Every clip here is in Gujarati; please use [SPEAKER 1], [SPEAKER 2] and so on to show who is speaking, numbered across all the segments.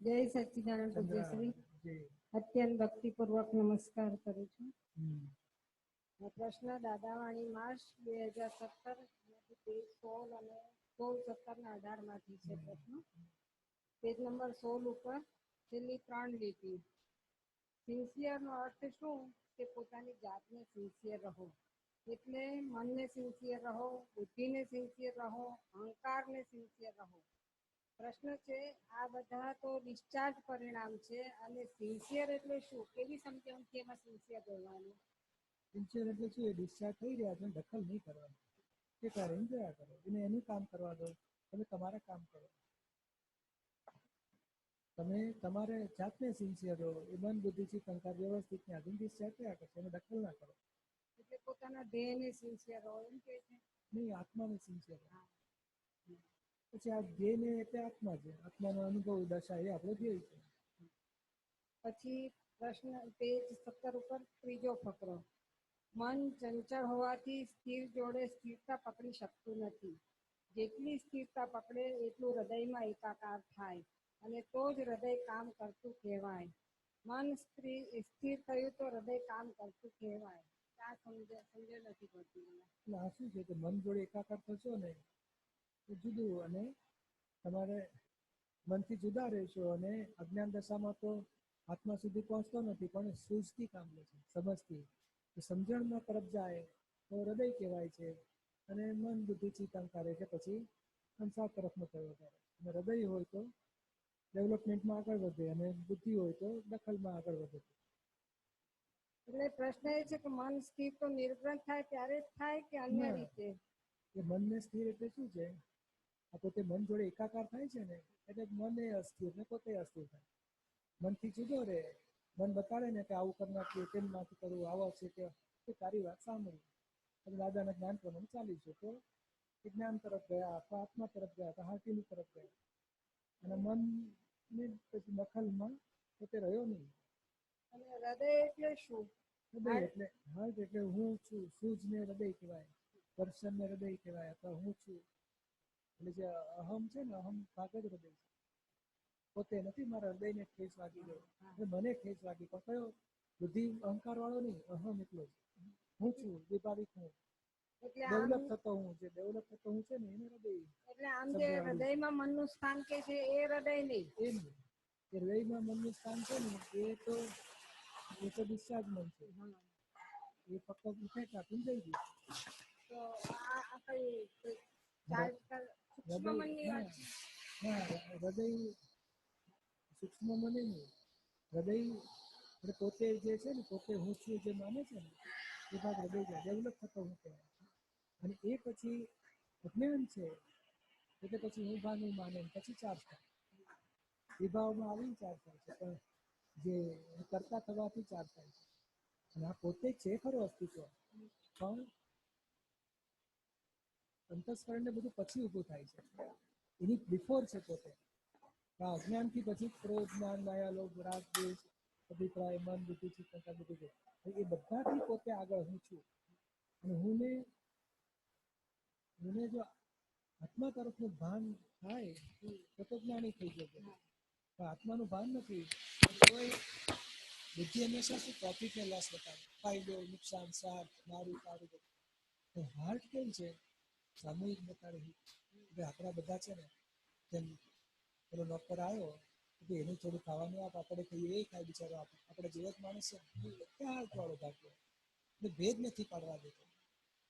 [SPEAKER 1] જય સચ્ચિદાનંદ પૂજ્યશ્રી. અત્યંત ભક્તિપૂર્વક નમસ્કાર કરું છું. પ્રશ્ન દાદાવાણી માર્ચ 2017 પેજ 16 અને 16, 17 અને 18 માંથી છે પ્રશ્ન. પેજ નંબર 16 ઉપર છેલ્લી 3 લીટી. સિન્સિયર નો અર્થ શું? કે પોતાની જાતને સિન્સિયર રહો. એટલે મનને સિન્સિયર રહો, બુદ્ધિને સિન્સિયર રહો, અહંકારને સિન્સિયર રહો. પ્રશ્ન છે, આ બધા તો ડિસ્ચાર્જ પરિણામ છે અને સિન્સિયર એટલે શું? કેવી સમજણથી એમાં સિન્સિયર રહેવાનું?
[SPEAKER 2] સિન્સિયર એટલે શું? એ ડિસ્ચાર્જ થઈ રહ્યા છે, દખલ નહીં કરવાની. કે કરે જોયા કરો, એને એનું કામ કરવા દો, તમે તમારા કામ કરો. તમે તમારે જાતને સિન્સિયર રહો, એ મન બુદ્ધિ ચિત્ત અહંકાર વ્યવસ્થિત ને આધીન ડિસ્ચાર્જ થયા કરશે, એને દખલ ના કરો.
[SPEAKER 1] એટલે પોતાના ધ્યેયને સિન્સિયર રહો એમ કે છે?
[SPEAKER 2] નહીં, આત્માને સિન્સિયર રહો. પછી આ ધ્યેયને એટલે આત્મા છે, આત્માનો અનુભવ દશા એ આપણો ધ્યેય છે.
[SPEAKER 1] પછી પ્રશ્ન પેજ 17 ઉપર ત્રીજો ફકરો. મન ચંચળ હોવાથી સ્થિર જોડે સ્થિરતા પકડી શકતું નથી. જેટલી સ્થિરતા પકડે એટલું હૃદયમાં એકાકાર થાય અને તો જ હૃદય કામ કરતું કહેવાય. મન સ્થિર થયું તો હૃદય કામ કરતું કહેવાય. આ સમજણ નથી પડતી મને.
[SPEAKER 2] એટલે આ શું છે કે મન જોડે એકાકાર થશો ને તો જુદું, અને તમારે મનથી જુદા રહેશો અને અજ્ઞાન દશામાં તો આત્મા સુધી પહોંચતો નથી, પણ સૂઝથી કામ લે છે, સમજથી. સમજણમાં તરફ જાય તો હૃદય કહેવાય છે, અને મન બુદ્ધિ ચિત્ત અહંકાર એટલે પછી સંસાર તરફનો પ્રયોગ કરે. અને હૃદય હોય તો ડેવલપમેન્ટમાં આગળ વધે, અને બુદ્ધિ હોય તો દખલમાં આગળ વધે.
[SPEAKER 1] એટલે પ્રશ્ન એ છે કે મન સ્થિર તો નિર્ગ્રંથ થાય ત્યારે જ થાય કે અન્ય રીતે?
[SPEAKER 2] એ મનને સ્થિર એટલે શું છે? આ પોતે મન જોડે એકાકાર થાય છે ને, એટલે મને અસ્થિર ને પોતે અસ્થિર થાય. મનથી જુદો રહે, મન બતાડે ને કે આવું કરી નાખ્યું, તેમ નાખી કરવું, આવો છે કે તારી વાત સાંભળી, અને દાદાના જ્ઞાન પ્રમાણે ચાલીશું તો જ્ઞાન તરફ ગયા, અથવા આત્મા તરફ ગયા, અથવા હાર્ટીની તરફ ગયા. અને મનને પછી દખલમાં પોતે રહ્યો નહીં.
[SPEAKER 1] અને હૃદય એટલે શું?
[SPEAKER 2] હૃદય એટલે હાર્ટ એટલે હું છું, સૂઝને હૃદય કહેવાય, પર્સનને હૃદય કહેવાય, અથવા હું છું. એટલે જે અહમ છે ને, અહમ ભાગ જ હૃદય છે. પોતે નથી મારા હૃદયને ઠેસ વાગી ગયો, મને ઠેસ વાગી, પણ કયો? બુદ્ધિ અહંકાર વાળો નહીં, અહમ એટલો હું છું, વિભાવિક હું, ડેવલપ થતો હું, જે ડેવલપ થતો હું છે ને એને હૃદય.
[SPEAKER 1] એટલે આમ જે હૃદયમાં મનનું સ્થાન કે છે એ હૃદય નહીં?
[SPEAKER 2] એ નહીં, એ હૃદયમાં મનનું સ્થાન છે ને એ તો ડિસ્ચાર્જ મન છે, એ ફક્ત ઇફેક્ટ આપીને જઈ ગયું.
[SPEAKER 1] તો આ કઈ સૂક્ષ્મ મનની વાત છે?
[SPEAKER 2] હૃદય સૂક્ષ્મ મને નહીં, હૃદય પોતે જે છે ને, પોતે હું છું જે માને છે ને એ ભાગ હૃદય જાય, ડેવલપ થતો હું કહેવાય. અને એ પછી અજ્ઞાન છે એટલે પછી હું ભાન માને, પછી ચાર્જ થાય, વિભાવમાં આવીને ચાર્જ થાય છે, પણ જે કરતા થવાથી ચાર્જ થાય છે. અને આ પોતે છે ખરો અસ્તિત્વ, પણ અંતસ્કરણને બધું પછી ઊભું થાય છે, એની બિફોર છે પોતે. અજ્ઞાનથી પછી ક્રોધ, જ્ઞાન, માયા, લોભ, રાગ, દ્વેષ, અભિપ્રાય, મન, બુદ્ધિ, ચિત્ત, બધું છે. એ બધાથી પોતે આગળ હું છું. અને હુંને જો આત્મા તરફનું ભાન થાય તો જ્ઞાની થઈ જશે. પણ આત્માનું ભાન નથી, કોઈ બુદ્ધિ હંમેશા શું પ્રોફિટ ને લોસ બતાવે, ફાયદો, નુકસાન, સાથ, મારું તારું. હાર્ટ કેમ છે? સામૂહિક બતાડે. આપણા બધા છે ને, જેમ પેલો ડોક્ટર આવ્યો કે એનું થોડું ખાવાનું આપ, આપણે કહીએ એ ખાય બિચારો, આપણે જેવો જ માણસ છે ક્યાં હાર્ટ વાળો ભાગ્યો, એટલે ભેદ નથી પાડવા દેતો.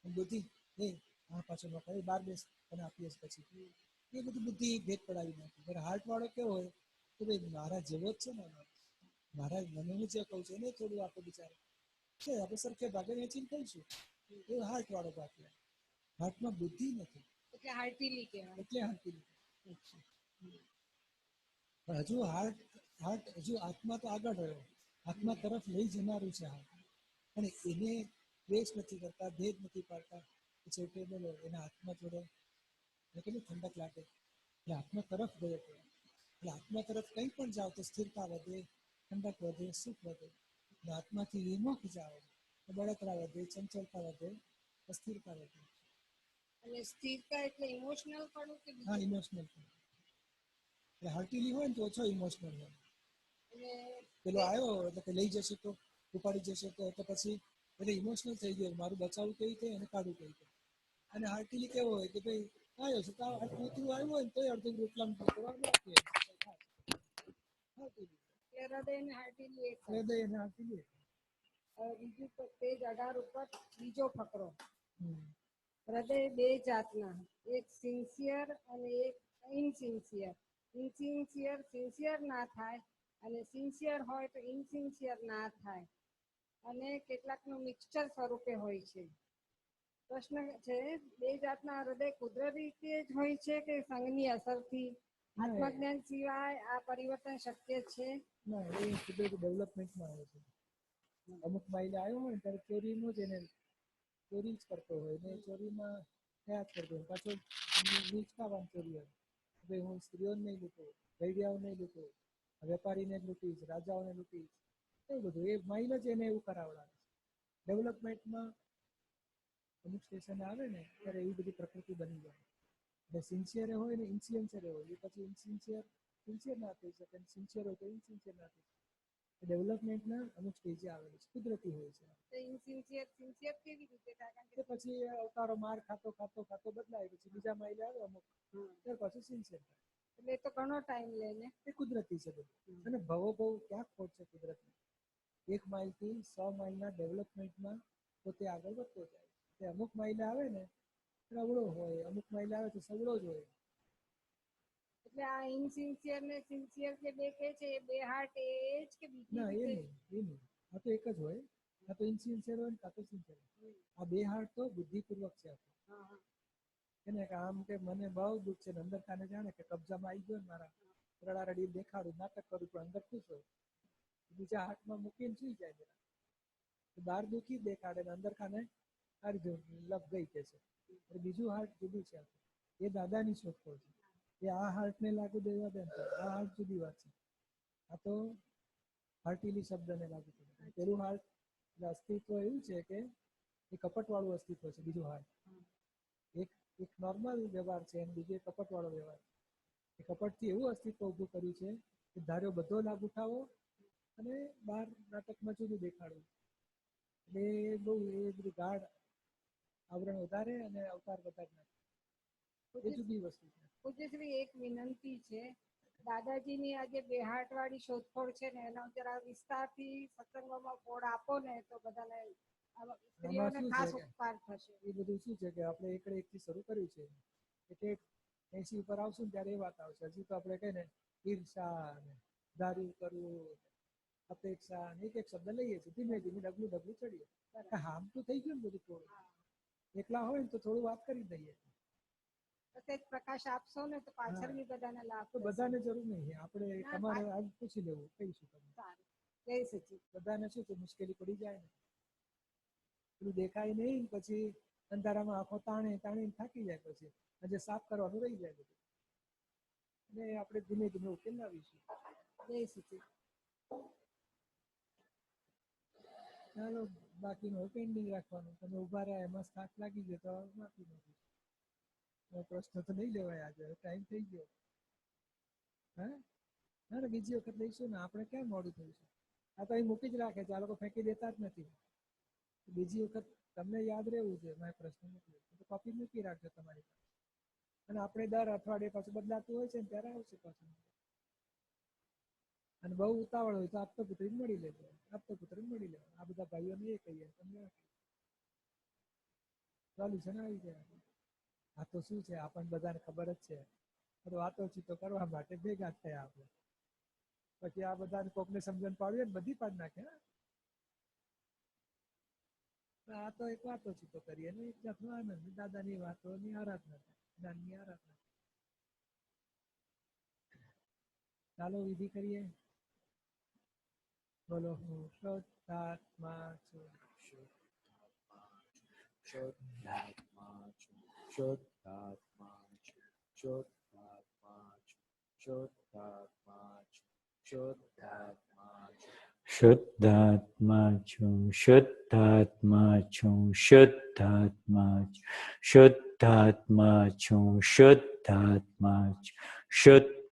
[SPEAKER 2] બુદ્ધિ આ પાછળ ન કરે, 12 બેસ અને આપીએ પછી એ બધું બુદ્ધિ ભેદ પડાવી નાખી. હાર્ટ વાળો કેવો હોય કે ભાઈ મારા જેવો જ છે ને, મારા મને હું જે કહું છું એને થોડું આપો બિચારો છે, આપણે સરખે ભાગે વેચીને કહીશું, એ હાર્ટ વાળો ભાગ કહેવાય. હાર્ટમાં બુદ્ધિ નથી
[SPEAKER 1] એટલે હાર્ટીલી કહેવાય.
[SPEAKER 2] એટલે હાર્ટીલી. પણ હજુ હાર્ટ હજુ આત્મા તો આગળ રહ્યો, આત્મા તરફ લઈ જનારું છે હાર્ટ, અને એને દ્વેષ નથી કરતા, ભેદ નથી પાડતા. પછી બોલો એના આત્મા જોડે કેટલી ઠંડક લાગે, એટલે આત્મા તરફ ગયો. એટલે આત્મા તરફ કંઈ પણ જાઓ તો સ્થિરતા વધે, ઠંડક વધે, સુખ વધે. આત્માથી વિમુખ જાઓ તો બળતરા વધે, ચંચળતા વધે, અસ્થિરતા વધે.
[SPEAKER 1] અને સ્થિરતા એટલે ઇમોશનલ પણ કે?
[SPEAKER 2] હા, ઇમોશનલ પણ. હાર્ટીલી હોય ને તો ઓછો ઇમોશનલ હોય.
[SPEAKER 1] અને
[SPEAKER 2] પેલો આવ્યો એટલે કે લઈ જશે તો ઉપાડી જશે તો એટલે પછી એટલે ઇમોશનલ થઈ ગયો, મારું બચાવવું કેવી રીતે અને કાઢવું કેવી રીતે. અને હાર્ટીલી કેવો હોય કે ભાઈ આવ્યો છે તો કૂતરું આવ્યું હોય ને તોય અડધું રોટલામાં કરવા નાખીએ. હાર્ટીલી
[SPEAKER 1] હૃદય ને હાર્ટીલી એક જ.
[SPEAKER 2] હૃદય અને હાર્ટીલી.
[SPEAKER 1] હવે બીજું તો પેજ 18 ઉપર બીજો ફકરો.
[SPEAKER 2] હમ.
[SPEAKER 1] હૃદય બે જાતના, એક સિન્સિયર અને એક ઇનસિન્સિયર. ઇનસિન્સિયર સિન્સિયર ના થાય અને સિન્સિયર હોય તો ઇનસિન્સિયર ના થાય, અને કેટલાકનું મિક્સચર સ્વરૂપે હોય છે. પ્રશ્ન છે, બે જાતના હૃદય કુદરતી રીતે જ હોય છે કે સંઘની અસરથી? આત્મજ્ઞાન સિવાય આ પરિવર્તન શક્ય છે?
[SPEAKER 2] ના, એ કુદરતી ડેવલપમેન્ટમાં આવે છે. અમુક માઇલે આવ્યો હોય ને ત્યારે ચોરીનું જ એને ચોરી જ કરતો હોય ને ચોરીમાં થયા જ કરતો હોય. પાછો નીચકાવાની ચોરી હોય, ભાઈ હું સ્ત્રીઓને નહીં લૂંટું, ગઈડિયાઓને નહીં લૂંટું, વેપારીને જ લૂંટીશ, રાજાઓને લૂંટીશ, એવું બધું એ માઇલ જ એને એવું કરાવડાવે. ડેવલપમેન્ટમાં અમુક સ્ટેશન આવે ને ત્યારે એવી બધી પ્રકૃતિ બની જાય. એટલે સિન્સિયર હોય ને ઇન્સિન્સિયર હોય, એ પછી સિન્સિયર ના થઈ શકે, સિન્સિયર હોય તો ઇન્સિન્સિયર ના થઈ શકે. ડેવલપમેન્ટના અમુક સ્ટેજે આવેલું છે, કુદરતી હોય છે.
[SPEAKER 1] તો ઇનસિન્સિયર સિન્સિયર કેવી રીતે થાય? કારણ
[SPEAKER 2] કે પછી અવતારો માર ખાતો બદલાય, પછી બીજા માઇલે આવે અમુક, ત્યાર પછી સિન્સિયર થાય.
[SPEAKER 1] એટલે એ તો ઘણો ટાઈમ લે ને.
[SPEAKER 2] એ કુદરતી છે બધું. અને ભવો ક્યાં ખોટ છે કુદરતની? 1 માઇલથી 100 માઇલના ડેવલપમેન્ટમાં પોતે આગળ વધતો જાય. તે અમુક માઇલે આવે ને અવળો હોય, અમુક માઇલે આવે તો સવળો જ હોય.
[SPEAKER 1] એટલે આ ઇનસિન્સિયર ને સિન્સિયર જે બે કે છે એ બે હાર્ટ એ જ કે બીજી
[SPEAKER 2] ના,
[SPEAKER 1] રીતે?
[SPEAKER 2] એ નહીં. આ તો એક જ હોય. આ તો ઇનસિન્સિયર હોય ને કાં તો સિન્સિયર હોય. આ બે હાર્ટ તો બુદ્ધિપૂર્વક છે. એને કે આમ કે મને બહુ દુઃખ છે ને અંદર કાને જાણે કે કબજામાં આવી ગયો ને મારા, રડારડી દેખાડું, નાટક કરું, પણ અંદર ખુશ હોય. બીજા હાથમાં મૂકીને સુઈ જાય જરા, બહાર દુઃખી દેખાડે ને અંદર કાને હારી જો લપ ગઈ કે છે. બીજું હાર્ટ જુદું છે. એ દાદાની શોધખોળ છે. એ આ હાર્ટને લાગુ દેવા દે તો આ હાર્ટ જુદી વાત છે. આ તો હાર્ટીલી શબ્દને લાગુ પડે. પેલું હાર્ટ અસ્તિત્વ એવું છે કે એ કપટવાળું અસ્તિત્વ છે. બીજું હાર્ટ એક નોર્મલ વ્યવહાર છે અને બીજો કપટવાળો વ્યવહાર છે. એ કપટથી એવું અસ્તિત્વ ઊભું કર્યું છે કે ધાર્યો બધો લાભ ઉઠાવો અને બહાર નાટકમાં જુદું દેખાડવું. એટલે એ બહુ એ બધું ગાઢ આવરણ વધારે અને અવતાર વધારે નાખે. એ જુદી વસ્તુ છે.
[SPEAKER 1] પૂજ્યશ્રી, એક વિનંતી છે, દાદાજીની આજે બે હાર્ટ વાળી શોધખોળ છે ને એનો જરા વિસ્તારથી સત્સંગોમાં કોડ આપો ને તો બધાને સ્ત્રીઓને ખાસ ઉપકાર થશે.
[SPEAKER 2] એ બધું શું છે કે આપણે એકથી શરૂ કર્યું છે એટલે 80 ઉપર આવશું ને ત્યારે એ વાત આવશે. હજી તો આપણે કહીએ ને ઈર્ષા ને ધાર્યું કરવું, અપેક્ષા ને એક શબ્દ લઈએ છીએ, ધીમે ધીમે ડગલું ચડીએ. હામ તો થઈ ગયું ને બધું થોડું. એકલા હોય ને તો થોડું વાત કરી દઈએ.
[SPEAKER 1] પ્રકાશ આપશો ને તો પાછળ બી બધાને લાભ.
[SPEAKER 2] તો બધાને જરૂર નહીં, આપણે તમારે આજ પૂછી લેવું કહીશું તમને.
[SPEAKER 1] જય સચિદ.
[SPEAKER 2] બધાને શું છે મુશ્કેલી પડી જાય ને, પેલું દેખાય નહીં, પછી અંધારામાં આંખો તાણી થાકી જાય, પછી આજે સાફ કરવાનું રહી જાય બધું. અને આપણે ધીમે ધીમે ઉકેલ લાવીશું.
[SPEAKER 1] જય સચિદ.
[SPEAKER 2] ચાલો, બાકીનું પેન્ડિંગ રાખવાનું. તમે ઉભા રહ્યા એમાં થાક લાગી ગયો તો માફી નથી. પ્રશ્ન તો નહીં લેવાય આજે, ટાઈમ થઈ ગયો. હા, ના બીજી વખત લઈશું ને, આપણે ક્યાં મોડું થયું છે. આ તો અહીં મૂકી જ રાખે છે, આ લોકો ફેંકી દેતા જ નથી. બીજી વખત તમને યાદ રહેવું છે. મારે પ્રશ્ન નથી તો કોપી મૂકી રાખજો તમારી પાસે. અને આપણે દર અઠવાડિયે પાછું બદલાતું હોય છે ને ત્યારે આવશે પાછું. અને બહુ ઉતાવળ હોય તો આપતો પુત્રીને મળી લેજો. આ બધા ભાઈઓને એ કહીએ તમને સોલ્યુશન આવી જાય. આ તો શું છે, આપણને બધાને ખબર જ છે. વાતો ચીતો કરવા માટે ભેગા થયા આપણે. પછી આ બધાને કોકને સમજણ પાડવી ને બધી પાડ નાખે. આ તો એક વાતો ચીતો કરીએ ને એક જાતનો આનંદ, દાદાની વાતોની આરાધના, જ્ઞાનની આરાધના. ચાલો વિધિ કરીએ. બોલો, હું શુદ્ધાત્મા છું.
[SPEAKER 3] શુદ્ધાત્મા છું. શુદ્ધાત્મા છું. શુદ્ધાત્મા છું. શુદ્ધાત્મા છું. શુદ્ધાત્મા છું. શુદ્ધાત્મા છું. શુદ્ધાત્મા છું. શુદ્ધાત્મા છું. શુદ્ધાત્મા છું. શુદ્ધાત્મા છું. શુદ્ધ